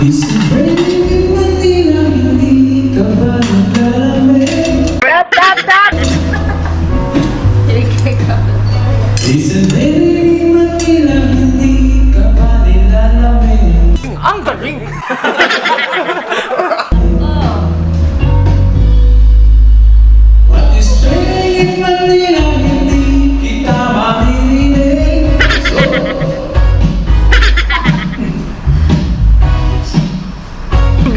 Ang galing!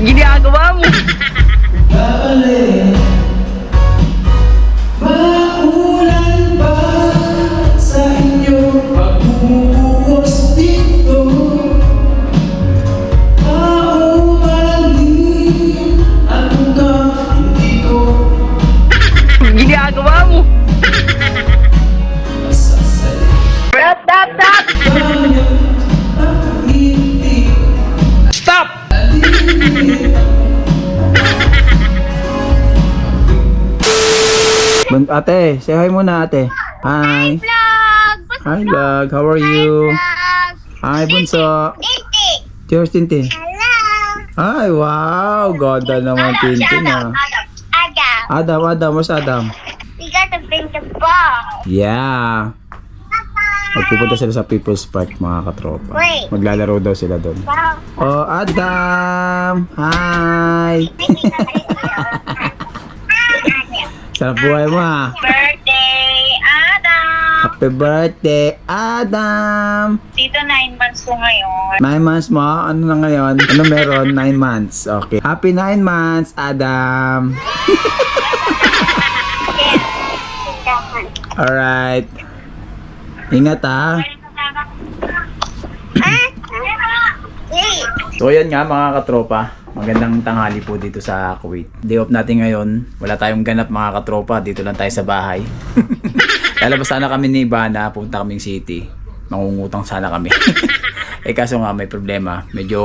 Ginagawa mo! Maulan ba sa inyo pag bumubuhos dito? Maumalim at mukhang hindi ko Ginagawa mo! masasali. Stop! Ate, say hi muna ate. Hi. Hi vlog, how are you? Hi Bunso. Cheers Tintin. Ay wow, ganda naman Tintin ah. Adam, where's Adam? We got to bring the ball. Yeah. Magpupunta sila sa People's Park mga katropa. Wait. Maglalaro daw sila doon. Ball. Oh Adam! Hi! Sarap buhay mo ha. Birthday, Adam! Happy birthday, Adam! Dito 9 months ko ngayon. 9 months mo? Ano na ngayon? Ano meron? 9 months. Okay. Happy 9 months, Adam! Alright. Ingat ha. So yan nga mga katropa. Magandang tanghali po dito sa Kuwait. Day off natin ngayon. Wala tayong ganap mga katropa. Dito lang tayo sa bahay. Lalabas sana kami ni Ivana. Punta kaming city. Mangungutang sana kami. Eh kaso nga may problema. Medyo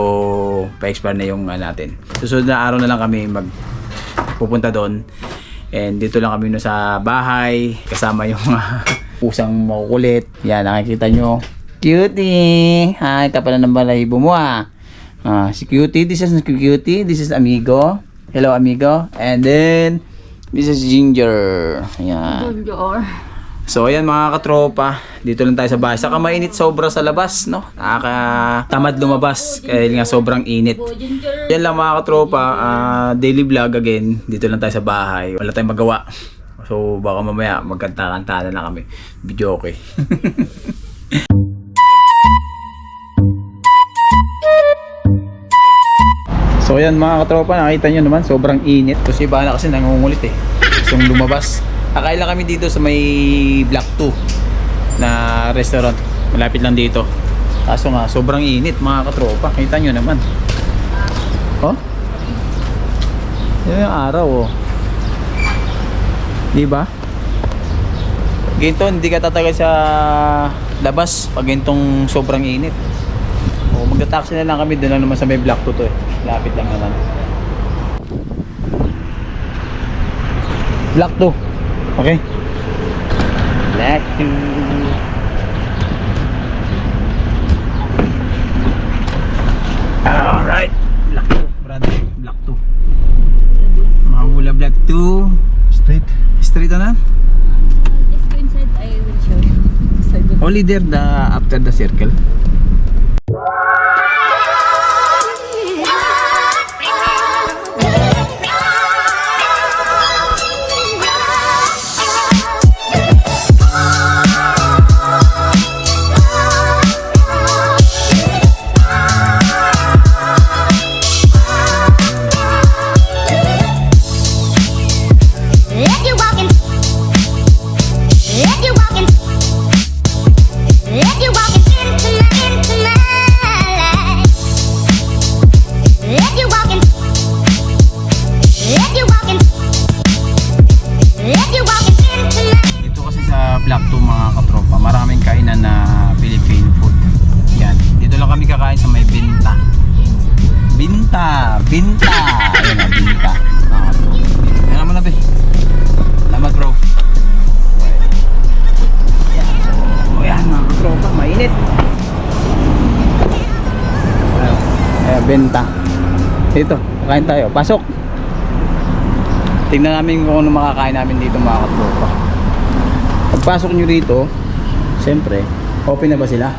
pa-expire na yung natin. Susunod na araw na lang kami pupunta doon. And dito lang kami sa bahay. Kasama yung pusang makukulit. Yan nakikita nyo. Cutie! Hi, kapal na ng balahibo mo ah. Si Cutie, this is Cutie, this is Amigo. Hello Amigo. And then this is Ginger. Ayan. So ayan mga katropa, dito lang tayo sa bahay. Saka mainit sobra sa labas, no? Nakakatamad lumabas dahil nga sobrang init. Yan lang mga katropa, daily vlog again. Dito lang tayo sa bahay. Wala tayong magawa. So baka mamaya magkanta-kanta na lang kami. Video okay. So ayan mga katropa, nakita nyo naman sobrang init. Kasi iba na kasi nangungulit eh. Gustong lumabas. Akain lang kami dito sa may Block 2 na restaurant. Malapit lang dito. Kaso nga sobrang init mga katropa. Kita nyo naman. Oh? Yan yung araw oh. Diba? Ganito hindi ka tatagal sa labas pag ganitong sobrang init. O magta-taxi na lang kami, doon lang naman sa may Block 2 to eh. Lapit lang naman. Block 2. Okay. Block 2. Alright. Block 2. Brother, Block 2. Mahula Block 2. Straight. Straight na? Let's go inside. I will show you. Only there after the circle. Dito kasi sa Block 2 mga katropa, maraming kainan na Filipino food. Yan, dito lang kami kakain sa may Binta. Binta! Binta! Ayan na, Binta. Mga katropa. Ayan naman na be. Salamat bro. So yan mga katropa, mainit. Ayan, Binta. Dito, kain tayo. Pasok. Tingnan namin kung ano makakain namin dito mga katropa. Pagpasok nyo rito, siyempre, open na ba sila?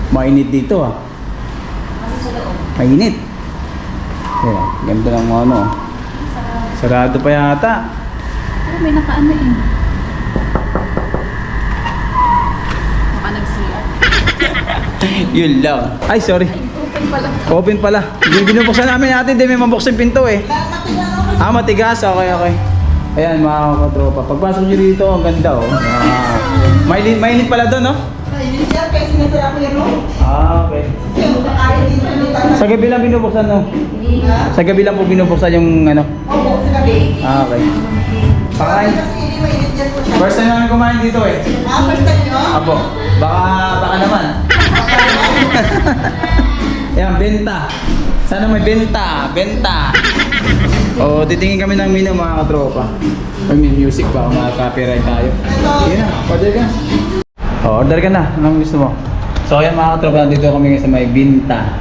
Mainit dito ah. Mainit. Ayan, ganda ng ano. Sarado pa yata. Oh, may nakaano eh. Baka nag-CR. Yun lang. Ay, sorry. Open pala. Open pala. Binubuksan namin natin, hindi may mabuksan pinto eh. Ah, matigas. Okay, okay. Ayan mga katropa. Pagpasok nyo dito, ang ganda oh. Ah. Mainit pala doon, no? Ah, okay. Sa gabi lang binubuksan, no? Sa gabi lang po binubuksan yung ano? Ah, okay. Pakain. First time namin kumain dito eh. Apo. Baka naman. Ayan, benta. Sana may benta. Benta. O, titingin kami ng menu mga katropa. May music pa, mga-copyright tayo. Yun na, order ka. O, order ka na. Anong gusto mo? So, ayan mga katropa, dito kami sa may Binta.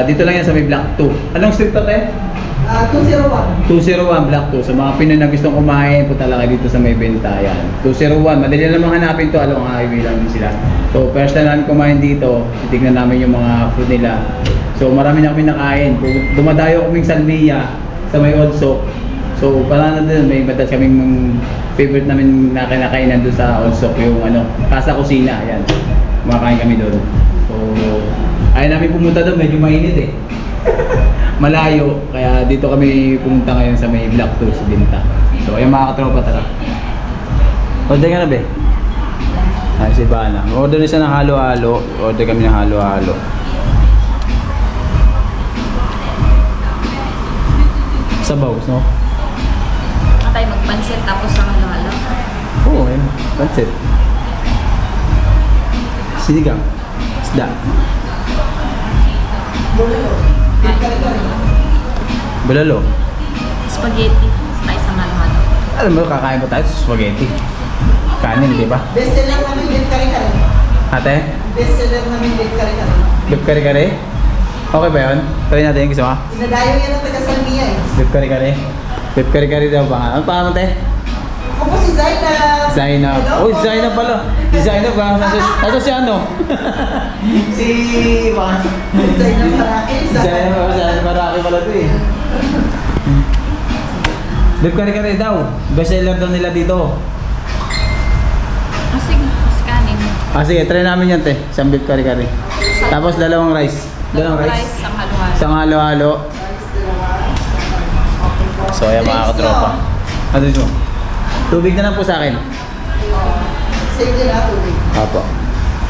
Dito lang yan sa may Block 2. Anong street to, te? 201. 201 Block 2. Sa mga Pinoy na gustong kumain, punta lang kayo dito sa may Binta. Ayan. 201. Madali namang hanapin to. Along highway lang din sila. So, first time namin kumain dito, titignan namin yung mga food nila. So, marami na kami nakain. Dumadayo kaming Salvia sa may Olsok. So, pala na din, may madalas kaming favorite namin na kinakainan doon sa Olsok, yung ano, Casa Kusina. Ayan. Kumakain kami doon. So, ayaw namin pumunta doon, medyo mainit eh. Malayo, kaya dito kami pumunta ngayon sa may Block 2 sa Binta. So, ayan mga katropa, tara. Order ka na, be? Ay, si Bana. Order na siya ng halo-halo. Order kami ng halo-halo. Sabaw, no? Baka tayo magpansit tapos sa halo-halo. Oo, ayun. That's it. Sinigang. Isda. Bulalo. Spaghetti. Tayo sa halo-halo. Alam mo, kakain pa tayo sa spaghetti. Kanin, di ba? Bestseller namin din kare-kare. Ate? Bestseller namin din kare-kare. Beef kare-kare? Okay ba yun? Try natin yung gusto mo? Inadayo yan ang taga-Salmia eh. Beef kare-kare? Beef kare-kare daw ba? Ano pa te? Ako po si Zainab. Zainab. Hello Oh, po. Zainab pala. Si Zainab ba? Nasa si ano? si... Zainab Maraki. Zainab. Zainab Maraki pala to eh. Beef kare-kare daw. Bestseller daw nila dito. Oh, sige. Mas kanin. Ah sige, try namin yan te. Isang beef kare-kare. Tapos dalawang rice. Dalawang rice. Sa halo-halo. Isang halo-halo. So ayan mga katropa. Ano ito? Tubig na lang po sa akin. Save din na tubig. Opo.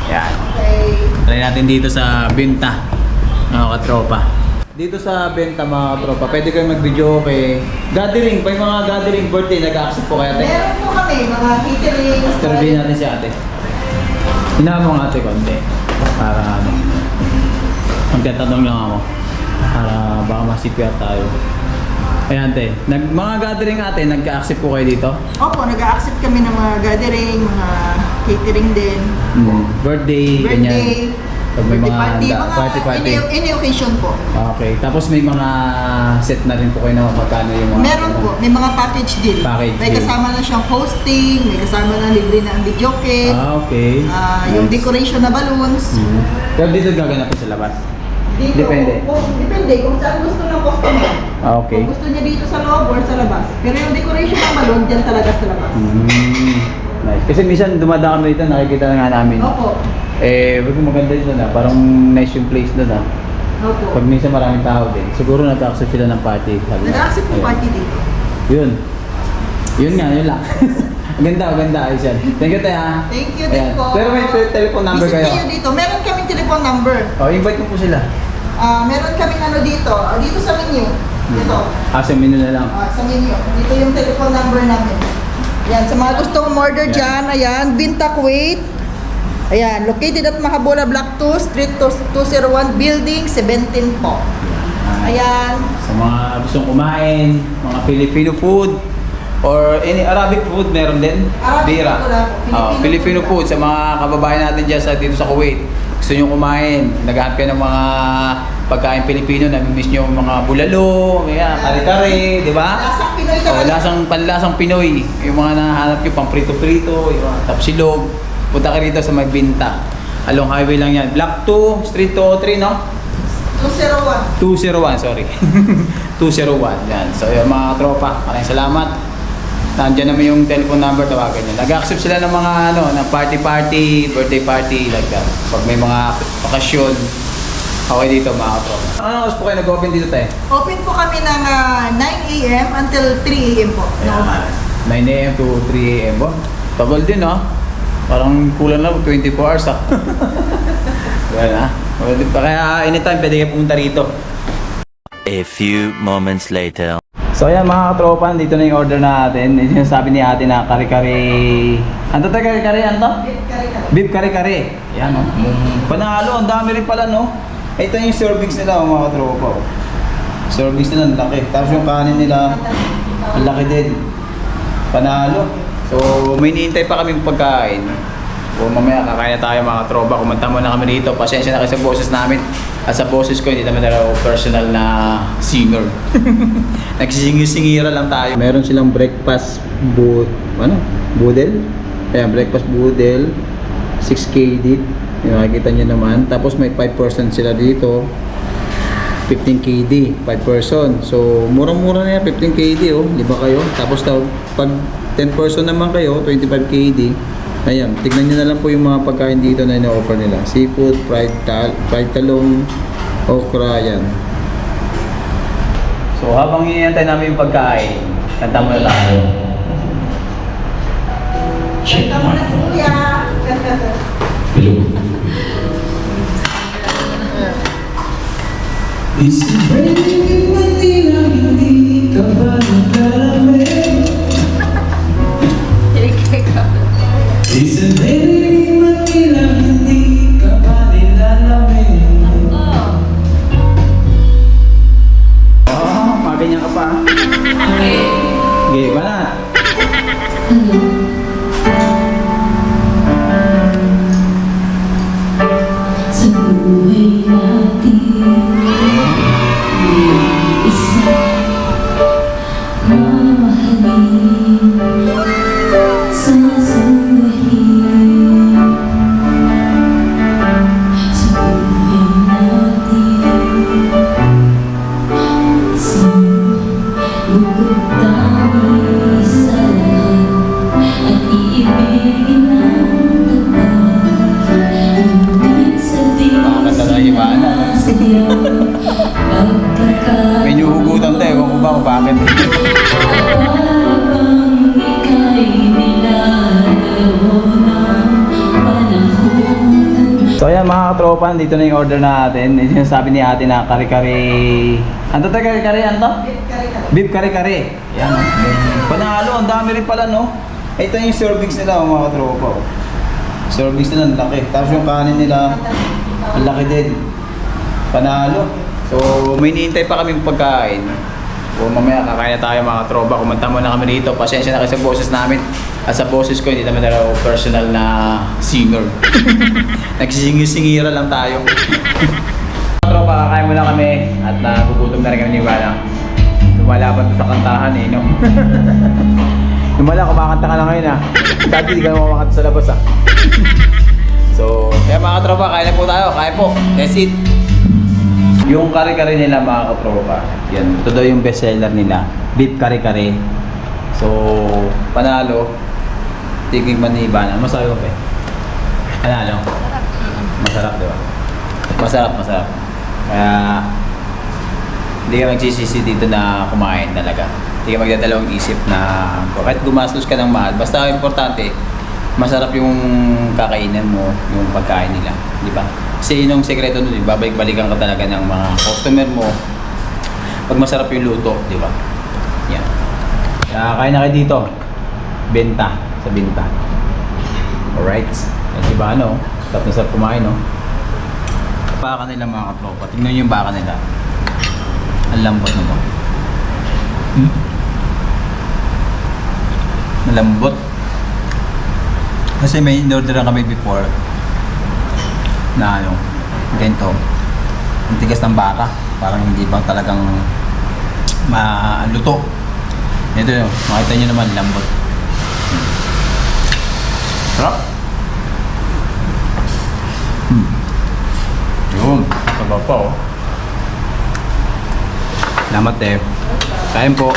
Yan. Okay. Try natin dito sa Binta. Mga katropa. Dito sa Binta mga katropa, pwede kayo mag-video kay gathering. Pa yung mga gathering birthday, nag-accept po kaya ate. Meron po kami mga catering. Interview natin si ate. Hinahan mo ang ate konti. Para ano. Magtatanong lang ako. Para baka masipiyat tayo. Ayan ate, mga gathering ate, nagka-accept po kayo dito? Opo, nag-accept kami ng mga gathering, mga catering din. Birthday, Birthday, ganyan. Pag may mga party. Any occasion po. Okay, tapos may mga set na rin po kayo na magkano yung mga... Meron po, may mga package deal. Package May deal. kasama na siyang hosting, may kasama na libre na ang video cake, okay. yung Nice. decoration na balloons. Pero dito gaganapin sa labas? Dito, Depende. Depende kung saan gusto ng customer. Okay. Kung gusto niya dito sa loob or sa labas. Pero yung decoration ng balloon, dyan talaga sa labas. Nice. Kasi minsan dumadaan kami dito, nakikita na nga namin. Opo. Wag maganda dito na, parang nice yung place doon Opo. Pag minsan maraming tao din, siguro nag-accept sila ng party. Nag-accept yung Ayun. party dito. Yun nga, yun lang. Ganda, ayos yan. Thank you, Taya. Thank you din po. Pero may telephone number Visit kayo. kayo dito. Meron kaming telephone number. Invite mo po sila. Meron kaming ano dito. Dito sa menu. Dito. Sa menu na lang. Sa menu. Dito yung telephone number namin. Yan. Sa mga gustong umorder dyan, ayan. Binta Kuwait. Ayan. Located at Mahabura Block 2, Street 201, Building 17 po. Ayan. Sa mga gustong kumain, mga Filipino food, or any Arabic food meron din. Arabic Bira. food wala po. Filipino food sa mga kababayan natin dyan dito sa Kuwait. Gusto nyo kumain, naghahanap kayo ng mga pagkain Pilipino, nami-miss nyo yung mga bulalo, kare-kare, di ba? Lasang Pinoy O, talaga. panlasang Pinoy. Yung mga nahanap nyo, pang prito-prito, yung mga tapsilog. Punta ka rito sa may Binta. Along highway lang yan. Block 2, Street 203, no? 201. 201, sorry. 201, yan. So, yung mga tropa, maraming salamat. Nandiyan naman yung telephone number, tawagan nyo. Nag-accept sila ng mga ng party-party, birthday party, like that. Pag may mga okasyon, okay dito mga tropa. Anong oras po kayo nag-open dito tayo? Open po kami ng 9 a.m. until 3 a.m. po. Ayan, 9 a.m. to 3 a.m. po. Tagal din, no? Parang kulang lang, 24 hours, ha? Yan, ha? Kaya anytime, pwede kayo pumunta rito. A few moments later. So ayan mga katropa, dito na yung order natin. Yung sinasabi ni ate na kare-kare. Ano tayo kare-kare? Ano to? Beef kare-kare. Yan o. Panalo, ang dami rin pala no. Ito yung servings nila mga katropa. Servings nila, ang laki. Tapos yung kanin nila, ang laki din. Panalo. So may nihintay pa kaming pagkain. O mamaya kakain na tayo mga katropa. Kumanta muna kami dito. Pasensya na kayo sa boses namin. At sa boses ko, hindi naman talaga personal na singer. Nagsisingir-singira lang tayo. Meron silang breakfast boodle. Ayan, breakfast boodle. 6 KD. Yung makikita nyo naman. Tapos may 5% sila dito. 15 KD. 5 person. So, murang-mura na yan. 15 KD oh. Di ba kayo? Tapos pag 10 person naman kayo, 25 KD. Ayan, tignan nyo na lang po yung mga pagkain dito na ino-offer nila. Seafood, fried talong, okra, yan. So, habang hinihintay namin yung pagkain, kanta mo na tayo. Kanta mo na si Kuya. It's raining in Manila, hindi ka ba naglalamig? It's raining in Manila, hindi ka ba nilalamig? Oh, maganyan ka pa. Okay, banat. Sa buhay natin, isa mamahalin, sasawahin. Sa buhay natin, isang bukod tayo sa lahat, at iibigin ang tapat. Ngunit sa Makakanta na yung Ivana. Medyo hugutan tayo, ewan ko ba kung bakit. Habang ika'y nilalawo ng panahon. So ayan mga katropa, dito na yung order natin. Yung sinasabi ni ate na kare-kare. Ano tayo kare-kare? Ano to? Beef kare-kare. Yan o. Panalo, ang dami rin pala no. Ito yung servings nila mga katropa. Servings nila, ang laki. Tapos yung kanin nila, ang laki din. Panalo. So may nihintay pa kaming pagkain. O mamaya kakain na tayo mga katropa. Kumanta muna kami dito. Pasensya na kayo sa boses namin. At sa boses ko, hindi naman talaga personal na singer. Nagsisingir-singira lang tayo. Tropa, kakain muna kami. At nagugutom na rin kami ni Wala. Lumalaban to sa kantahan eh, no? Lumala, kumakanta ka na ngayon ah. Dati di ka na kumakanta sa labas ah. So, kaya mga katropa, kain na po tayo. Kain po. That's it. Yung kare-kare nila mga katropa, yan. Ito daw yung bestseller nila. Beef kare-kare. So, panalo. Tiging man ni Ivana. Masarap ba? Panalo. Masarap, di ba? Masarap. Kaya, hindi ka magsisisi dito na kumain talaga. Hindi ka magdadalawang isip na kahit gumastos ka ng mahal. Basta importante, masarap yung kakainan mo, yung pagkain nila. Di ba? Kasi yun yung sekreto nun, babalik-balikan ka talaga ng mga customer mo pag masarap yung luto, di ba? Yan. Kaya kain na kayo dito. Benta. Sa Binta. Alright. Yan si Bano. Sarap na sarap kumain, no? Baka nila mga katropa. Tingnan nyo yung baka nila. Ang lambot na mo. Malambot. Kasi may in-order kami before na ganito. Ang tigas ng baka. Parang hindi pa talagang maluto. Ito yun, makita nyo naman, lambot. Sarap. Yun, sarap pa oh. Salamat eh. Kain po.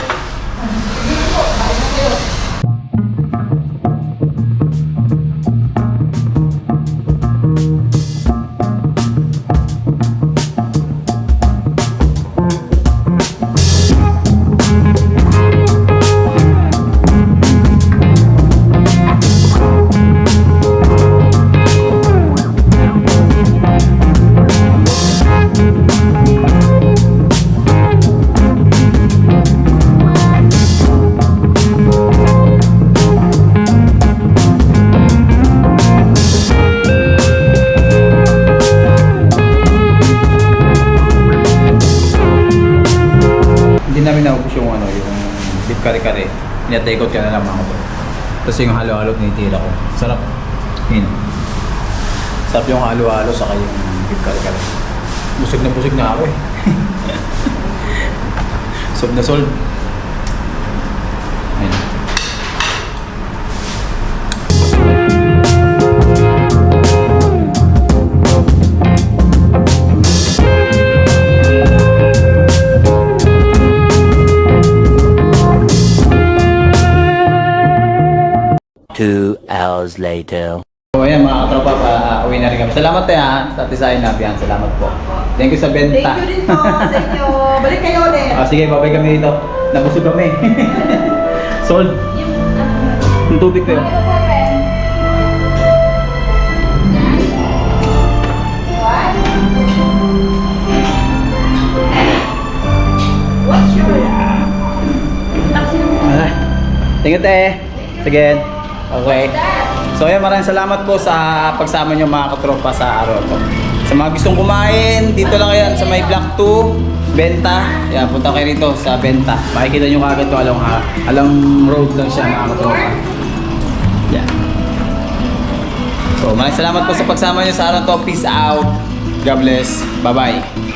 Hindi namin naubos yung ano, yung beef kare-kare. Pinatekot ka na lang mga bro. Tapos yung halo-halo tinitira ko. Sarap. Yun. Sarap yung halo-halo saka yung beef kare-kare. Busog na ako eh. Sold na sold. Ayun. Two hours later. So ayan mga katropa, uwi na rin kami. Salamat ha, sa Tisayin Nabihan. Salamat po. Thank you sa benta. Thank you din po sa inyo. Balik kayo ulit. Sige, babay kami dito. Nabusog kami. Sold. Yung tubig ko yun. What's your... Thank you, te. Sige. Okay. So ayan, maraming salamat po sa pagsama nyo mga katropa sa araw to. Sa mga gustong kumain, dito lang yan sa may Block 2, Benta. Yan, punta kayo rito sa Benta. Makikita nyo kagad to along road lang siya mga katropa. Yan. So maraming salamat po sa pagsama nyo sa araw to. Peace out. God bless. Bye-bye.